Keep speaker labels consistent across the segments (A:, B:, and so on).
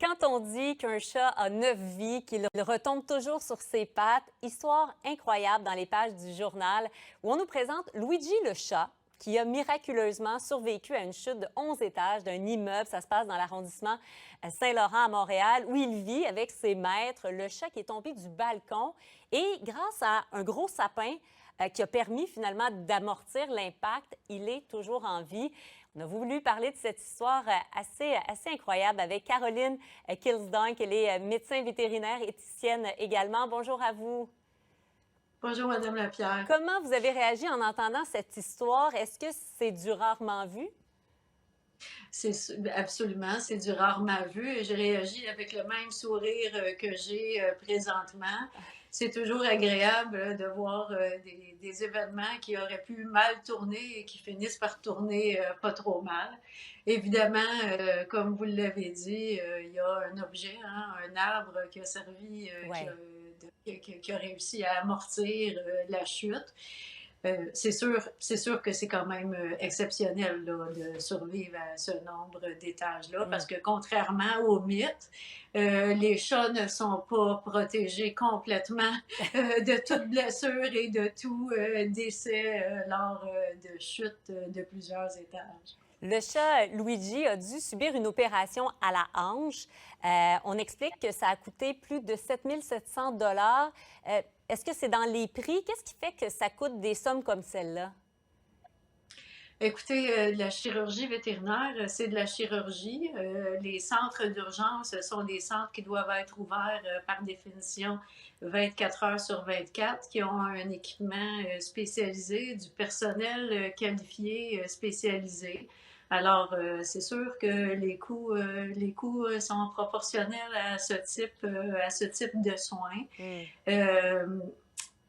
A: Quand on dit qu'un chat a 9 vies, qu'il retombe toujours sur ses pattes, histoire incroyable dans les pages du journal où on nous présente Luigi le chat qui a miraculeusement survécu à une chute de 11 étages d'un immeuble. Ça se passe dans l'arrondissement Saint-Laurent à Montréal où il vit avec ses maîtres. Le chat qui est tombé du balcon et grâce à un gros sapin qui a permis finalement d'amortir l'impact, il est toujours en vie. On a voulu parler de cette histoire assez incroyable avec Caroline Kilsdonk. Elle est médecin vétérinaire, éthicienne également. Bonjour à vous.
B: Bonjour, Madame Lapierre.
A: Comment vous avez réagi en entendant cette histoire? Est-ce que c'est du rarement vu?
B: Absolument, c'est du rarement vu et j'ai réagi avec le même sourire que j'ai présentement. C'est toujours agréable de voir des événements qui auraient pu mal tourner et qui finissent par tourner pas trop mal. Évidemment, comme vous l'avez dit, il y a un objet, hein, un arbre qui a servi,
A: Oui.
B: qui a réussi à amortir la chute. C'est sûr que c'est quand même exceptionnel là, de survivre à ce nombre d'étages-là, parce que contrairement aux mythes, les chats ne sont pas protégés complètement de toute blessure et de tout décès lors de chutes de plusieurs étages.
A: Le chat Luigi a dû subir une opération à la hanche. On explique que ça a coûté plus de 7 700 Est-ce que c'est dans les prix? Qu'est-ce qui fait que ça coûte des sommes comme celle-là?
B: Écoutez, la chirurgie vétérinaire, c'est de la chirurgie. Les centres d'urgence sont des centres qui doivent être ouverts par définition 24 heures sur 24, qui ont un équipement spécialisé, du personnel qualifié spécialisé. Alors, c'est sûr que les coûts sont proportionnels à ce type de soins. Euh,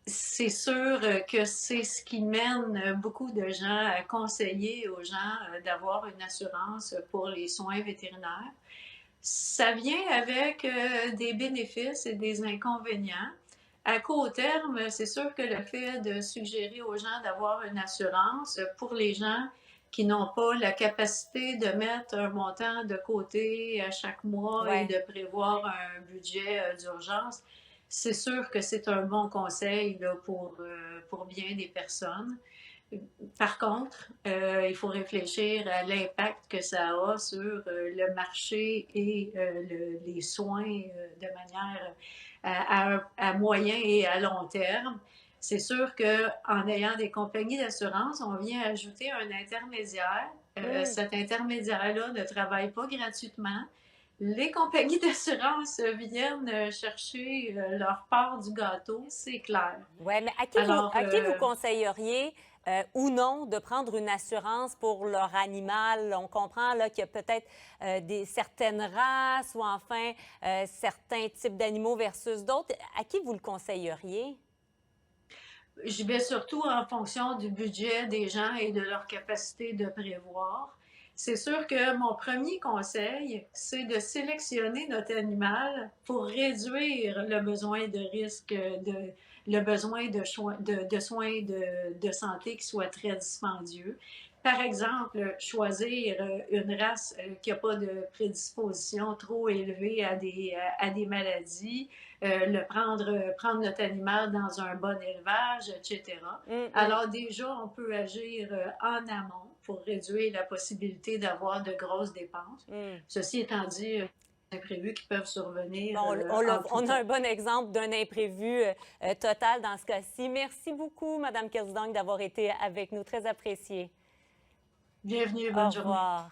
B: c'est sûr que c'est ce qui mène beaucoup de gens à conseiller aux gens d'avoir une assurance pour les soins vétérinaires. Ça vient avec des bénéfices et des inconvénients. À court terme, c'est sûr que le fait de suggérer aux gens d'avoir une assurance pour les gens qui n'ont pas la capacité de mettre un montant de côté à chaque mois et
A: Ouais.
B: de prévoir un budget d'urgence, c'est sûr que c'est un bon conseil là, pour bien des personnes. Par contre, il faut réfléchir à l'impact que ça a sur le marché et les soins de manière à moyen et à long terme. C'est sûr qu'en ayant des compagnies d'assurance, on vient ajouter un intermédiaire.
A: Hmm.
B: Cet intermédiaire-là ne travaille pas gratuitement. Les compagnies d'assurance viennent chercher leur part du gâteau, c'est clair.
A: Ouais, mais
B: Alors,
A: à qui vous conseilleriez ou non de prendre une assurance pour leur animal? On comprend là, qu'il y a peut-être certaines races ou enfin certains types d'animaux versus d'autres. À qui vous le conseilleriez?
B: je vais surtout en fonction du budget des gens et de leur capacité de prévoir. C'est sûr que mon premier conseil, c'est de sélectionner notre animal pour réduire le besoin de risque, le besoin de soins de santé qui soient très dispendieux. Par exemple, choisir une race qui n'a pas de prédisposition trop élevée à des maladies, prendre notre animal dans un bon élevage, etc.
A: Hum, hum.
B: Alors déjà, on peut agir en amont pour réduire la possibilité d'avoir de grosses dépenses.
A: Hmm.
B: Ceci étant dit, imprévus qui peuvent survenir
A: Bon,
B: en tout
A: on a
B: temps.
A: un bon exemple d'un imprévu total dans ce cas-ci. Merci beaucoup, Madame Kilsdonk, d'avoir été avec nous. Très apprécié.
B: Bienvenue,
A: Au
B: bonne journée.
A: revoir.